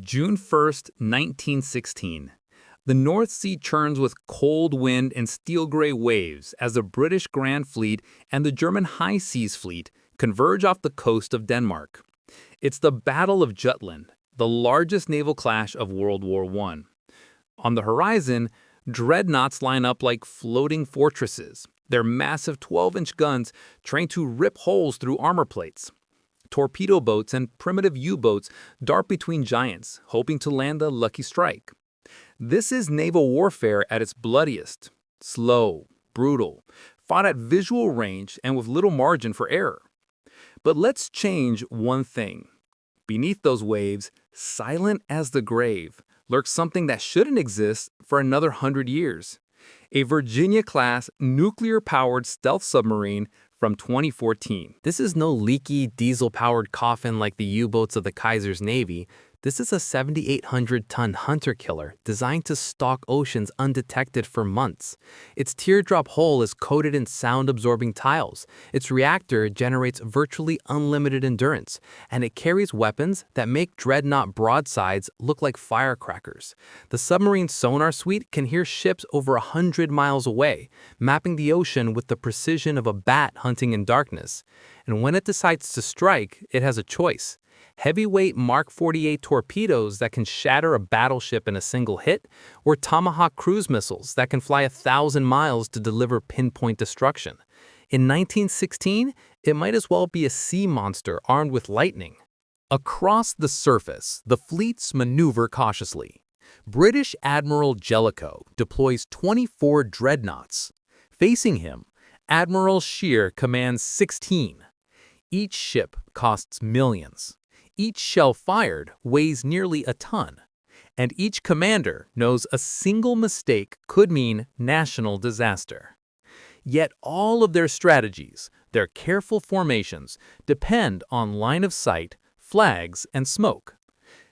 June 1st, 1916. The North Sea churns with cold wind and steel-gray waves as the British Grand Fleet and the German High Seas Fleet converge off the coast of Denmark. It's the Battle of Jutland, the largest naval clash of World War I. On the horizon, dreadnoughts line up like floating fortresses, their massive 12-inch guns trained to rip holes through armor plates. Torpedo boats and primitive U-boats dart between giants, hoping to land a lucky strike. This is naval warfare at its bloodiest. Slow, brutal, fought at visual range and with little margin for error. But let's change one thing. Beneath those waves, silent as the grave, lurks something that shouldn't exist for another 100 years. A Virginia-class, nuclear-powered stealth submarine from 2014. This is no leaky, diesel-powered coffin like the U-boats of the Kaiser's Navy. This is a 7,800-ton hunter killer designed to stalk oceans undetected for months. Its teardrop hull is coated in sound-absorbing tiles. Its reactor generates virtually unlimited endurance, and it carries weapons that make dreadnought broadsides look like firecrackers. The submarine sonar suite can hear ships over 100 miles away, mapping the ocean with the precision of a bat hunting in darkness. And when it decides to strike, it has a choice. Heavyweight Mark 48 torpedoes that can shatter a battleship in a single hit, or Tomahawk cruise missiles that can fly 1,000 miles to deliver pinpoint destruction. In 1916, it might as well be a sea monster armed with lightning. Across the surface, the fleets maneuver cautiously. British Admiral Jellicoe deploys 24 dreadnoughts. Facing him, Admiral Scheer commands 16. Each ship costs millions. Each shell fired weighs nearly a ton, and each commander knows a single mistake could mean national disaster. Yet all of their strategies, their careful formations, depend on line of sight, flags, and smoke.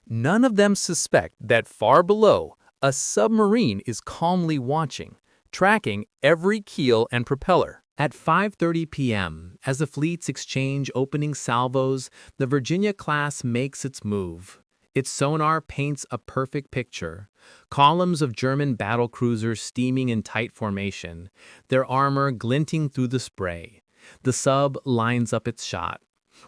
None of them suspect that far below, a submarine is calmly watching, tracking every keel and propeller. At 5:30 p.m., as the fleets exchange opening salvos, the Virginia-class makes its move. Its sonar paints a perfect picture. Columns of German battlecruisers steaming in tight formation, their armor glinting through the spray. The sub lines up its shot.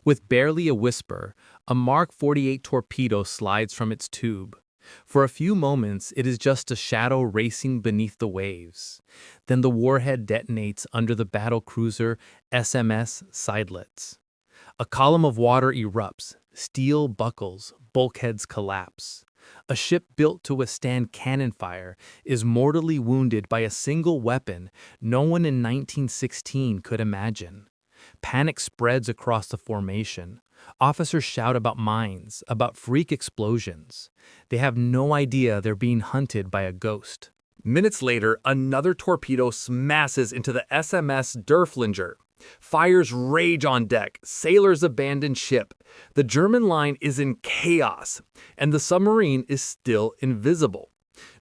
With barely a whisper, a Mark 48 torpedo slides from its tube. For a few moments, it is just a shadow racing beneath the waves. Then the warhead detonates under the battlecruiser SMS Seydlitz. A column of water erupts, steel buckles, bulkheads collapse. A ship built to withstand cannon fire is mortally wounded by a single weapon no one in 1916 could imagine. Panic spreads across the formation. Officers shout about mines, about freak explosions. They have no idea they're being hunted by a ghost. Minutes later, another torpedo smashes into the SMS Derfflinger. Fires rage on deck. Sailors abandon ship. The German line is in chaos, and the submarine is still invisible.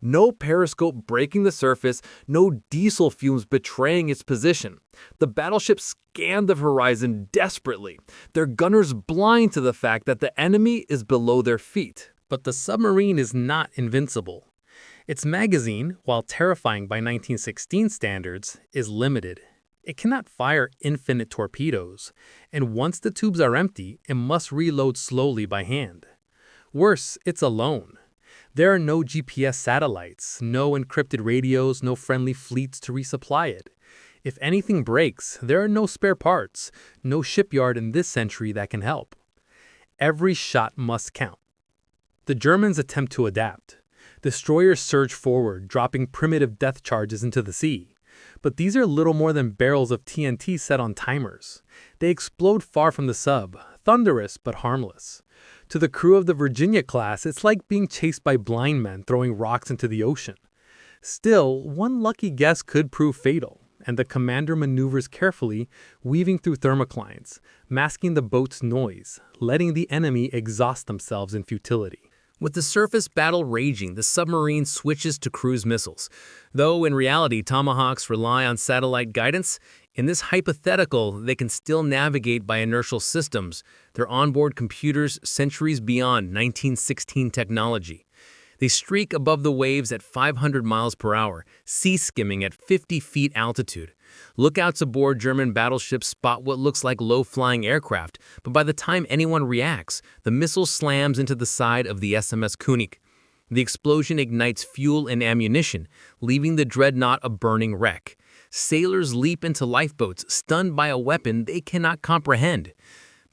No periscope breaking the surface, no diesel fumes betraying its position. The battleship scanned the horizon desperately, their gunners blind to the fact that the enemy is below their feet. But the submarine is not invincible. Its magazine, while terrifying by 1916 standards, is limited. It cannot fire infinite torpedoes, and once the tubes are empty, it must reload slowly by hand. Worse, it's alone. There are no GPS satellites, no encrypted radios, no friendly fleets to resupply it. If anything breaks, there are no spare parts, no shipyard in this century that can help. Every shot must count. The Germans attempt to adapt. Destroyers surge forward, dropping primitive death charges into the sea. But these are little more than barrels of TNT set on timers. They explode far from the sub, thunderous but harmless. To the crew of the Virginia-class, it's like being chased by blind men throwing rocks into the ocean. Still, one lucky guess could prove fatal, and the commander maneuvers carefully, weaving through thermoclines, masking the boat's noise, letting the enemy exhaust themselves in futility. With the surface battle raging, the submarine switches to cruise missiles. Though in reality Tomahawks rely on satellite guidance, In this hypothetical, they can still navigate by inertial systems, their onboard computers centuries beyond 1916 technology. They streak above the waves at 500 miles per hour, sea skimming at 50 feet altitude. Lookouts aboard German battleships spot what looks like low-flying aircraft, but by the time anyone reacts, the missile slams into the side of the SMS König. The explosion ignites fuel and ammunition, leaving the dreadnought a burning wreck. Sailors leap into lifeboats, stunned by a weapon they cannot comprehend.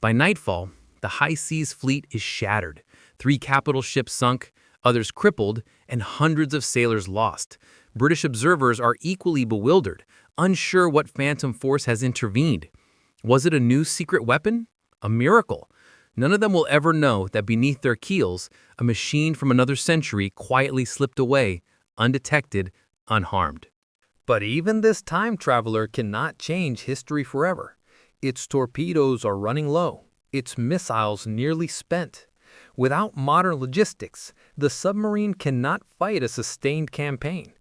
By nightfall, the high seas fleet is shattered. 3 capital ships sunk, others crippled, and hundreds of sailors lost. British observers are equally bewildered, unsure what phantom force has intervened. Was it a new secret weapon? A miracle? None of them will ever know that beneath their keels, a machine from another century quietly slipped away, undetected, unharmed. But even this time traveler cannot change history forever. Its torpedoes are running low, its missiles nearly spent. Without modern logistics, the submarine cannot fight a sustained campaign.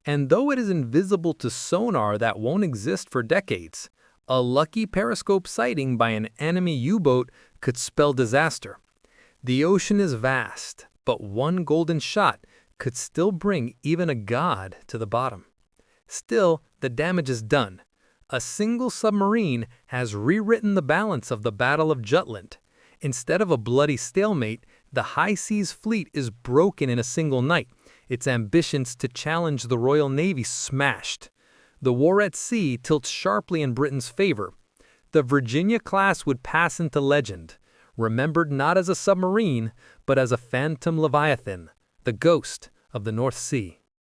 And though it is invisible to sonar that won't exist for decades, a lucky periscope sighting by an enemy U-boat could spell disaster. The ocean is vast, but one golden shot could still bring even a god to the bottom. Still, the damage is done. A single submarine has rewritten the balance of the Battle of Jutland. Instead of a bloody stalemate, the high seas fleet is broken in a single night, its ambitions to challenge the Royal Navy smashed. The war at sea tilts sharply in Britain's favor. The Virginia class would pass into legend, remembered not as a submarine, but as a phantom leviathan, the ghost of the North Sea.